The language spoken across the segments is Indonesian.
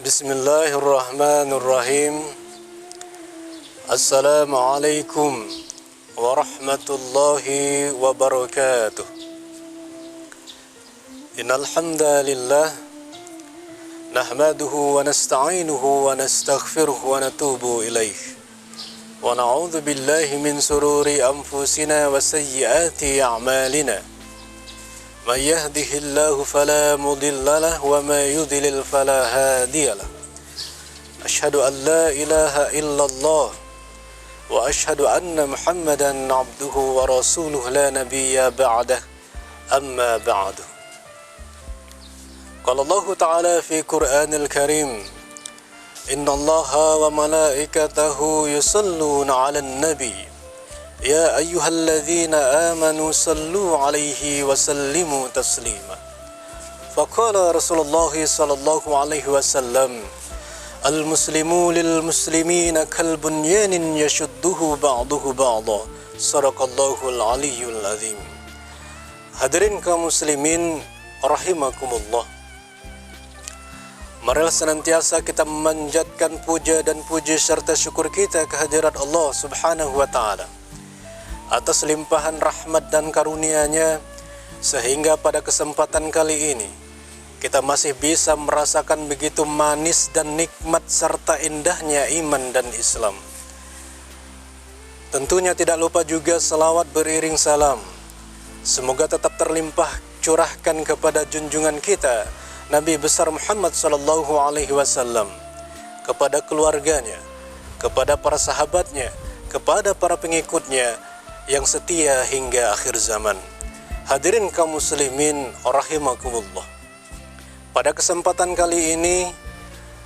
Bismillahirrahmanirrahim. Assalamualaikum warahmatullahi wabarakatuh. Innal hamdalillah nahmaduhu wa nasta'inuhu wa nastaghfiruhu wa natubu ilaih. Wa na'udzu billahi min sururi anfusina wa sayyiati a'malina. Man yahdihillahu fala mudilla lahu wa man yudlil fala hadiya lahu. Asyhadu an la ilaha illallah wa asyhadu anna Muhammadan abduhu wa rasuluhu la nabiyya ba'dah. Amma ba'du. Qala Allah Ta'ala fi Qur'anil Karim, Inna Allaha wa malaikatahu yusalluna 'alan nabi. Ya ayyuhalladzina amanu sallu alaihi wa sallimu taslima. Faqala Rasulullah sallallahu alaihi wasallam, Al-muslimu lil muslimina kal bunyanin yashudduhu ba'duhu ba'da. Sadaqallahul aliyyul azim. Hadirin kaum muslimin rahimakumullah. Marilah senantiasa kita memanjatkan puja dan puji serta syukur kita kehadirat Allah Subhanahu wa taala atas limpahan rahmat dan karunia-Nya, sehingga pada kesempatan kali ini kita masih bisa merasakan begitu manis dan nikmat serta indahnya iman dan Islam. Tentunya tidak lupa juga selawat beriring salam semoga tetap terlimpah curahkan kepada junjungan kita Nabi besar Muhammad sallallahu alaihi wasallam, kepada keluarganya, kepada para sahabatnya, kepada para pengikutnya yang setia hingga akhir zaman. Hadirin kaum muslimin rahimakumullah. Pada kesempatan kali ini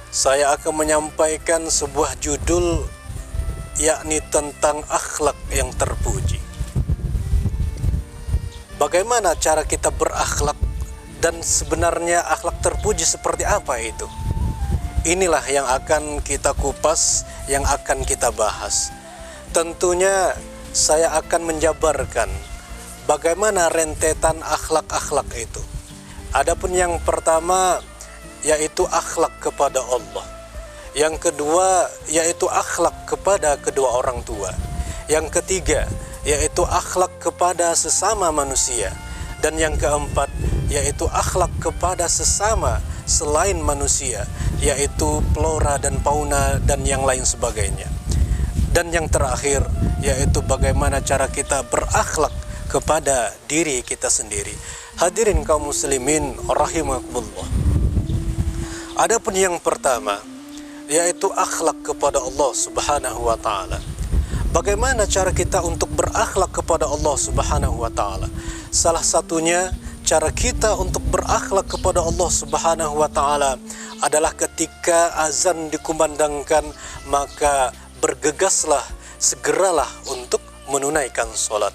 saya akan menyampaikan sebuah judul, yakni tentang akhlak yang terpuji. Bagaimana cara kita berakhlak dan sebenarnya akhlak terpuji seperti apa itu? Inilah yang akan kita kupas, yang akan kita bahas. Tentunya saya akan menjabarkan bagaimana rentetan akhlak-akhlak itu. Adapun yang pertama yaitu akhlak kepada Allah. Yang kedua yaitu akhlak kepada kedua orang tua. Yang ketiga yaitu akhlak kepada sesama manusia. Dan yang keempat yaitu akhlak kepada sesama selain manusia, yaitu flora dan fauna dan yang lain sebagainya. Dan yang terakhir yaitu bagaimana cara kita berakhlak kepada diri kita sendiri. Hadirin kaum muslimin rahimakumullah. Adapun yang pertama yaitu akhlak kepada Allah Subhanahu wa taala. Bagaimana cara kita untuk berakhlak kepada Allah Subhanahu wa taala? Salah satunya cara kita untuk berakhlak kepada Allah Subhanahu wa taala adalah ketika azan dikumandangkan, maka bergegaslah, segeralah untuk menunaikan sholat.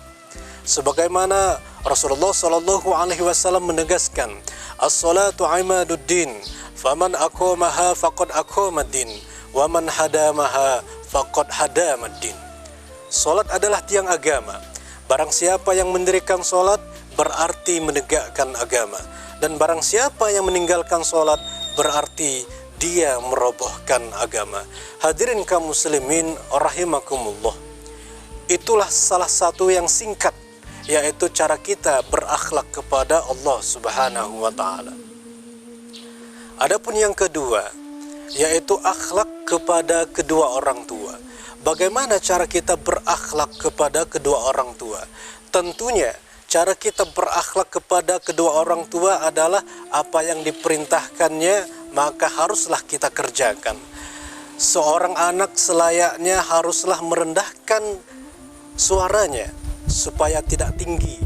Sebagaimana Rasulullah sallallahu alaihi wasallam menegaskan, as-salatu imaduddin, faman aqamaha faqad aqamaddin, wa man hadamaha faqad hadamaddin. Salat adalah tiang agama. Barang siapa yang mendirikan salat berarti menegakkan agama, dan barang siapa yang meninggalkan salat berarti dia merobohkan agama. Hadirin kaum muslimin rahimakumullah. Itulah salah satu yang singkat, yaitu cara kita berakhlak kepada Allah Subhanahu wa taala. Adapun yang kedua yaitu akhlak kepada kedua orang tua. Bagaimana cara kita berakhlak kepada kedua orang tua? Tentunya cara kita berakhlak kepada kedua orang tua adalah apa yang diperintahkannya maka haruslah kita kerjakan. Seorang anak selayaknya haruslah merendahkan suaranya supaya tidak tinggi.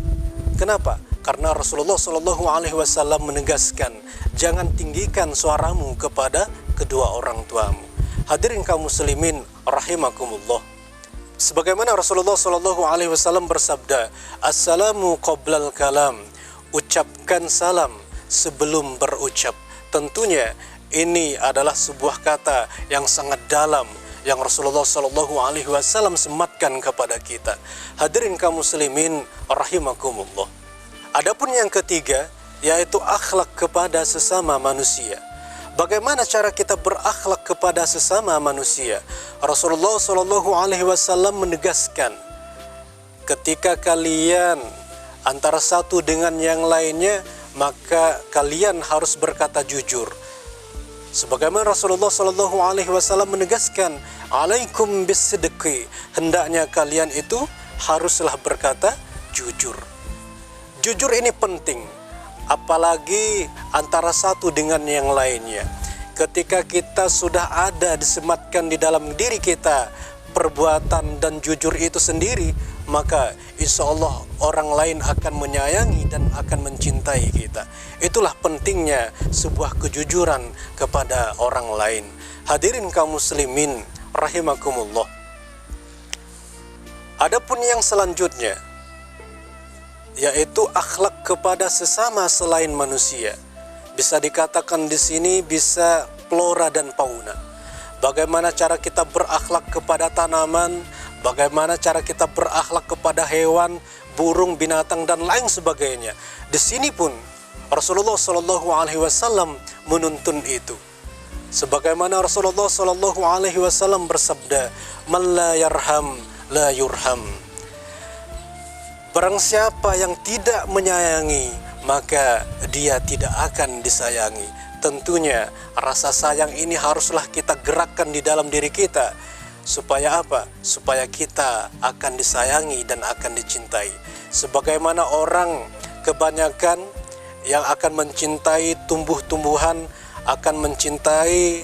Kenapa? Karena Rasulullah Shallallahu Alaihi Wasallam menegaskan, jangan tinggikan suaramu kepada kedua orang tuamu. Hadirin kaum muslimin rahimakumullah. Sebagaimana Rasulullah Shallallahu Alaihi Wasallam bersabda, Assalamu qoblal kalam, ucapkan salam sebelum berucap. Tentunya ini adalah sebuah kata yang sangat dalam yang Rasulullah Shallallahu Alaihi Wasallam sematkan kepada kita. Hadirin kaum muslimin rahimakumullah. Adapun yang ketiga yaitu akhlak kepada sesama manusia. Bagaimana cara kita berakhlak kepada sesama manusia? Rasulullah Shallallahu Alaihi Wasallam menegaskan, ketika kalian antara satu dengan yang lainnya, maka kalian harus berkata jujur. Sebagaimana Rasulullah Shallallahu Alaihi Wasallam menegaskan, alaikum bisidqi, hendaknya kalian itu haruslah berkata jujur. Jujur ini penting, apalagi antara satu dengan yang lainnya. Ketika kita sudah ada disematkan di dalam diri kita perbuatan dan jujur itu sendiri, maka insya Allah orang lain akan menyayangi dan akan mencintai kita. Itulah pentingnya sebuah kejujuran kepada orang lain. Hadirin kaum muslimin rahimakumullah. Adapun yang selanjutnya, yaitu akhlak kepada sesama selain manusia. Bisa dikatakan di sini bisa flora dan fauna. Bagaimana cara kita berakhlak kepada tanaman, bagaimana cara kita berakhlak kepada hewan, burung, binatang dan lain sebagainya. Di sini pun Rasulullah Shallallahu Alaihi Wasallam menuntun itu. Sebagaimana Rasulullah Shallallahu Alaihi Wasallam bersabda, "Man la yarham la yurham." Barang siapa yang tidak menyayangi, maka dia tidak akan disayangi. Tentunya rasa sayang ini haruslah kita gerakkan di dalam diri kita. Supaya apa? Supaya kita akan disayangi dan akan dicintai. Sebagaimana orang kebanyakan yang akan mencintai tumbuh-tumbuhan, akan mencintai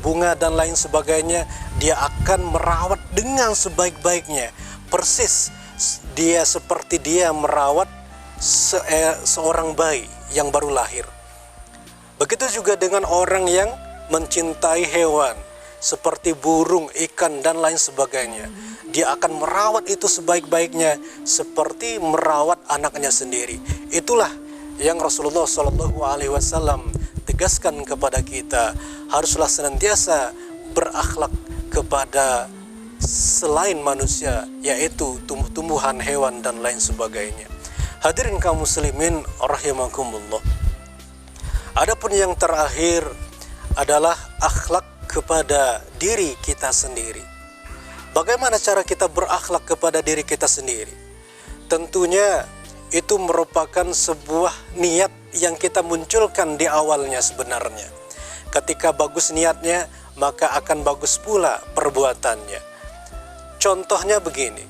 bunga dan lain sebagainya, dia akan merawat dengan sebaik-baiknya. Persis dia seperti dia merawat seorang bayi yang baru lahir. Begitu juga dengan orang yang mencintai hewan seperti burung, ikan dan lain sebagainya. Dia akan merawat itu sebaik-baiknya seperti merawat anaknya sendiri. Itulah yang Rasulullah Shallallahu Alaihi Wasallam tegaskan kepada kita. Haruslah senantiasa berakhlak kepada selain manusia, yaitu tumbuh-tumbuhan, hewan dan lain sebagainya. Hadirin kaum muslimin rahimakumullah. Adapun yang terakhir adalah akhlak kepada diri kita sendiri. Bagaimana cara kita berakhlak kepada diri kita sendiri? Tentunya itu merupakan sebuah niat yang kita munculkan di awalnya sebenarnya. Ketika bagus niatnya, maka akan bagus pula perbuatannya. Contohnya begini,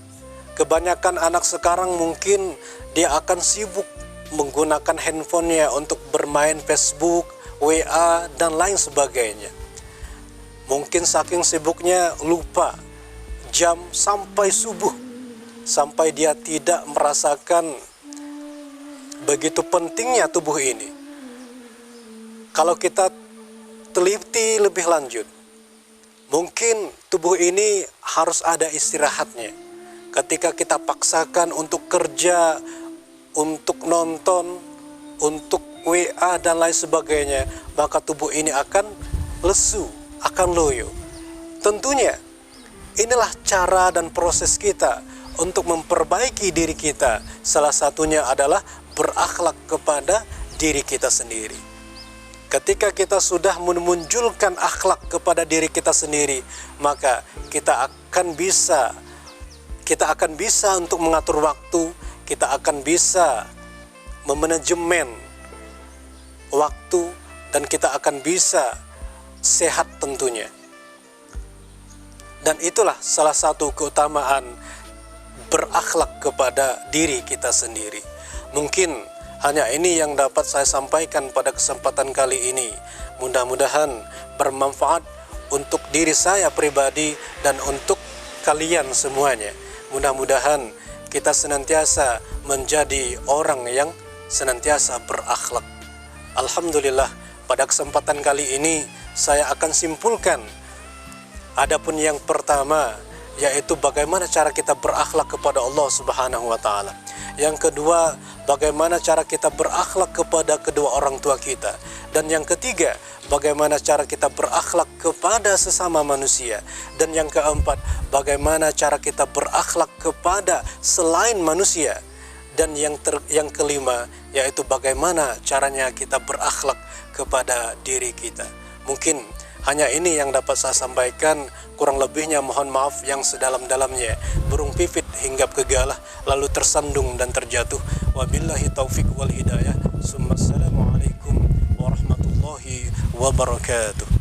kebanyakan anak sekarang mungkin dia akan sibuk menggunakan handphonenya untuk bermain Facebook, WA, dan lain sebagainya. Mungkin saking sibuknya lupa jam sampai subuh, sampai dia tidak merasakan begitu pentingnya tubuh ini. Kalau kita teliti lebih lanjut, mungkin tubuh ini harus ada istirahatnya. Ketika kita paksakan untuk kerja, untuk nonton, untuk WA dan lain sebagainya, maka tubuh ini akan lesu, akan loyo. Tentunya inilah cara dan proses kita untuk memperbaiki diri kita. Salah satunya adalah berakhlak kepada diri kita sendiri. Ketika kita sudah memunculkan akhlak kepada diri kita sendiri, maka kita akan bisa untuk mengatur waktu, kita akan bisa memanajemen waktu, dan kita akan bisa sehat tentunya. Dan itulah salah satu keutamaan berakhlak kepada diri kita sendiri. Mungkin hanya ini yang dapat saya sampaikan pada kesempatan kali ini. Mudah-mudahan bermanfaat untuk diri saya pribadi dan untuk kalian semuanya. Mudah-mudahan kita senantiasa menjadi orang yang senantiasa berakhlak. Alhamdulillah, pada kesempatan kali ini saya akan simpulkan. Adapun yang pertama, yaitu bagaimana cara kita berakhlak kepada Allah Subhanahu wa Ta'ala. Yang kedua, bagaimana cara kita berakhlak kepada kedua orang tua kita. Dan yang ketiga, bagaimana cara kita berakhlak kepada sesama manusia. Dan yang keempat, bagaimana cara kita berakhlak kepada selain manusia. Dan yang kelima yaitu bagaimana caranya kita berakhlak kepada diri kita. Mungkin hanya ini yang dapat saya sampaikan, kurang lebihnya mohon maaf yang sedalam-dalamnya. Burung pipit hinggap ke galah lalu tersandung dan terjatuh. Wabillahi taufik wal hidayah. Assalamualaikum warahmatullahi wabarakatuh.